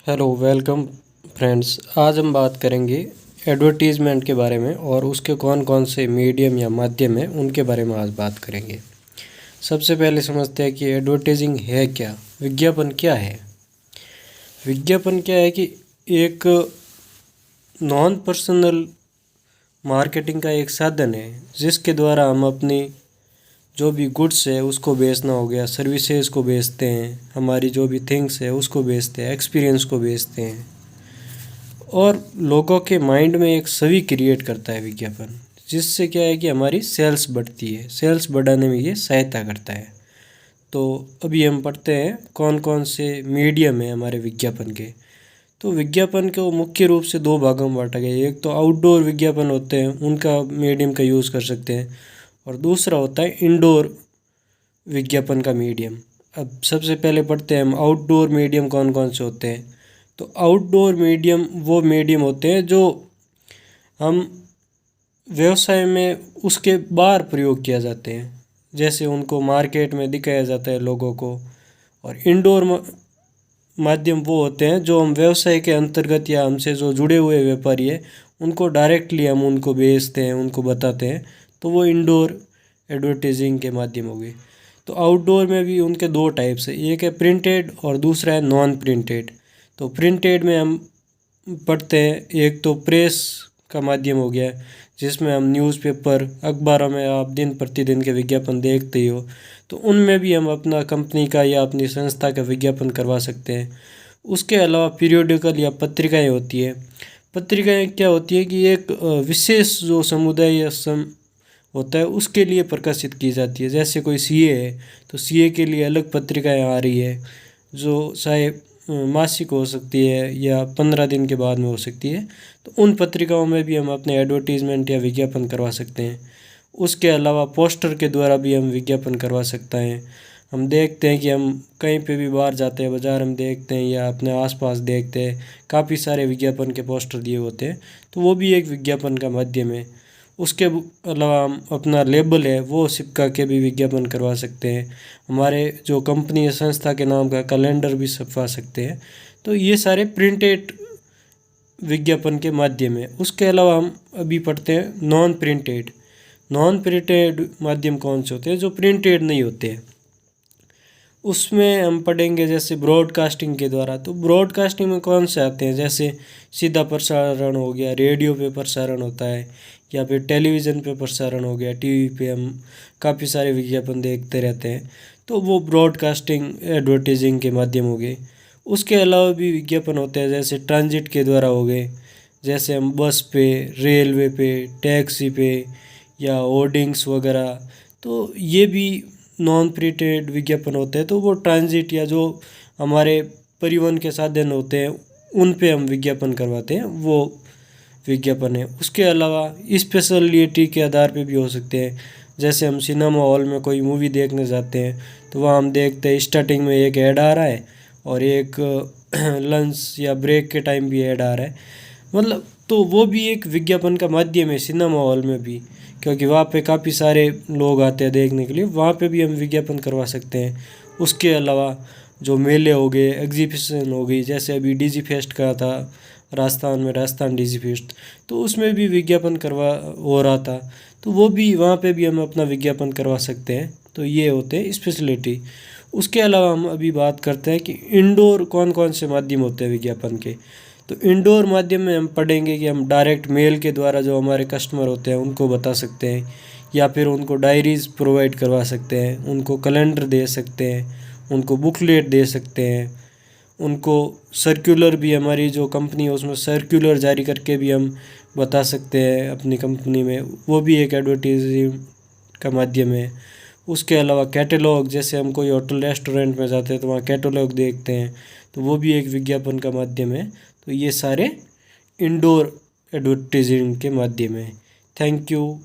Hello welcome friends. आज हम बात करेंगे एडवर्टीज़मेंट के बारे में और उसके कौन कौन से मीडियम या माध्यम हैं उनके बारे में आज बात करेंगे। सबसे पहले समझते हैं कि एडवर्टाइजिंग है क्या, विज्ञापन क्या है। विज्ञापन क्या है कि एक नॉन पर्सनल मार्केटिंग का एक साधन है जिसके द्वारा हम अपनी जो भी गुड्स है उसको बेचना हो गया, सर्विसेज को बेचते हैं, हमारी जो भी थिंग्स है उसको बेचते हैं, एक्सपीरियंस को बेचते हैं और लोगों के माइंड में एक छवि क्रिएट करता है विज्ञापन, जिससे क्या है कि हमारी सेल्स बढ़ती है। सेल्स बढ़ाने में ये सहायता करता है। तो अभी हम पढ़ते हैं कौन कौन से मीडियम है हमारे विज्ञापन के। तो विज्ञापन को मुख्य रूप से दो भागों में बांटा गया है। एक तो आउटडोर विज्ञापन होते हैं, उनका मीडियम का यूज़ कर सकते हैं, और दूसरा होता है इंडोर विज्ञापन का मीडियम। अब सबसे पहले पढ़ते हैं हम आउटडोर मीडियम कौन कौन से होते हैं। तो आउटडोर मीडियम वो मीडियम होते हैं जो हम व्यवसाय में उसके बाहर प्रयोग किया जाते हैं, जैसे उनको मार्केट में दिखाया जाता है लोगों को। और इंडोर माध्यम वो होते हैं जो हम व्यवसाय के अंतर्गत या हमसे जो जुड़े हुए व्यापारी है उनको डायरेक्टली हम उनको बेचते हैं, उनको बताते हैं। तो वो इंडोर एडवर्टाइजिंग के माध्यम हो गए। तो आउटडोर में भी उनके दो टाइप्स है, एक है प्रिंटेड और दूसरा है नॉन प्रिंटेड। तो प्रिंटेड में हम पढ़ते हैं, एक तो प्रेस का माध्यम हो गया जिसमें हम न्यूज़पेपर अखबारों में आप दिन प्रतिदिन के विज्ञापन देखते ही हो, तो उनमें भी हम अपना कंपनी का या अपनी संस्था का विज्ञापन करवा सकते हैं। उसके अलावा पीरियोडिकल या पत्रिकाएं होती है। पत्रिकाएं क्या होती है कि एक विशेष जो समुदाय या होता है उसके लिए प्रकाशित की जाती है। जैसे कोई सीए है तो सीए के लिए अलग पत्रिकाएं आ रही है जो चाहे मासिक हो सकती है या 15 दिन के बाद में हो सकती है। तो उन पत्रिकाओं में भी हम अपने एडवर्टीज़मेंट या विज्ञापन करवा सकते हैं। उसके अलावा पोस्टर के द्वारा भी हम विज्ञापन करवा सकते हैं। हम देखते हैं कि हम कहीं पे भी बाहर जाते हैं, बाज़ार हम देखते हैं या अपने आसपास देखते हैं, काफ़ी सारे विज्ञापन के पोस्टर दिए होते हैं, तो वो भी एक विज्ञापन का माध्यम है। उसके अलावा हम अपना लेबल है वो चिपका के भी विज्ञापन करवा सकते हैं। हमारे जो कंपनी या संस्था के नाम का कैलेंडर भी छपवा सकते हैं। तो ये सारे प्रिंटेड विज्ञापन के माध्यम है। उसके अलावा हम अभी पढ़ते हैं नॉन प्रिंटेड। नॉन प्रिंटेड माध्यम कौन से होते हैं, जो प्रिंटेड नहीं होते हैं। उसमें हम पढ़ेंगे जैसे ब्रॉडकास्टिंग के द्वारा। तो ब्रॉडकास्टिंग में कौन से आते हैं, जैसे सीधा प्रसारण हो गया, रेडियो पे प्रसारण होता है, या फिर टेलीविज़न पे प्रसारण हो गया, टीवी पे हम काफ़ी सारे विज्ञापन देखते रहते हैं। तो वो ब्रॉडकास्टिंग एडवर्टाइजिंग के माध्यम हो गए। उसके अलावा भी विज्ञापन होते हैं जैसे ट्रांजिट के द्वारा हो गए, जैसे हम बस पे, रेलवे पे, टैक्सी पे या होर्डिंग्स वगैरह। तो ये भी नॉन प्रिंटेड विज्ञापन होते हैं। तो वो ट्रांजिट या जो हमारे परिवहन के साधन होते हैं उन पे हम विज्ञापन करवाते हैं, वो विज्ञापन है। उसके अलावा स्पेशलिटी के आधार पे भी हो सकते हैं। जैसे हम सिनेमा हॉल में कोई मूवी देखने जाते हैं तो वहाँ हम देखते हैं स्टार्टिंग में एक ऐड आ रहा है और एक लंच या ब्रेक के टाइम भी ऐड आ रहा है, मतलब तो वो भी एक विज्ञापन का माध्यम है सिनेमा हॉल में भी, क्योंकि वहाँ पे काफ़ी सारे लोग आते हैं देखने के लिए, वहाँ पे भी हम विज्ञापन करवा सकते हैं। उसके अलावा जो मेले हो गए, एग्जीबिशन हो गई, जैसे अभी डीजी फेस्ट का था राजस्थान में, राजस्थान डीजी फेस्ट, तो उसमें भी विज्ञापन करवा हो रहा था, तो वो भी वहाँ पे भी हम अपना विज्ञापन करवा सकते हैं। तो ये होते हैं स्पेशलिटी। उसके अलावा हम अभी बात करते हैं कि इंडोर कौन कौन से माध्यम होते हैं विज्ञापन के। तो इंडोर माध्यम में हम पढ़ेंगे कि हम डायरेक्ट मेल के द्वारा जो हमारे कस्टमर होते हैं उनको बता सकते हैं, या फिर उनको डायरीज़ प्रोवाइड करवा सकते हैं, उनको कैलेंडर दे सकते हैं, उनको बुकलेट दे सकते हैं, उनको सर्कुलर भी, हमारी जो कंपनी है उसमें सर्कुलर जारी करके भी हम बता सकते हैं अपनी कंपनी में, वो भी एक एडवर्टीजिंग का माध्यम है। उसके अलावा कैटलॉग, जैसे हम कोई होटल रेस्टोरेंट में जाते हैं तो वहाँ कैटलॉग देखते हैं, तो वो भी एक विज्ञापन का माध्यम है। तो ये सारे इंडोर एडवर्टाइजिंग के माध्यम है। Thank you.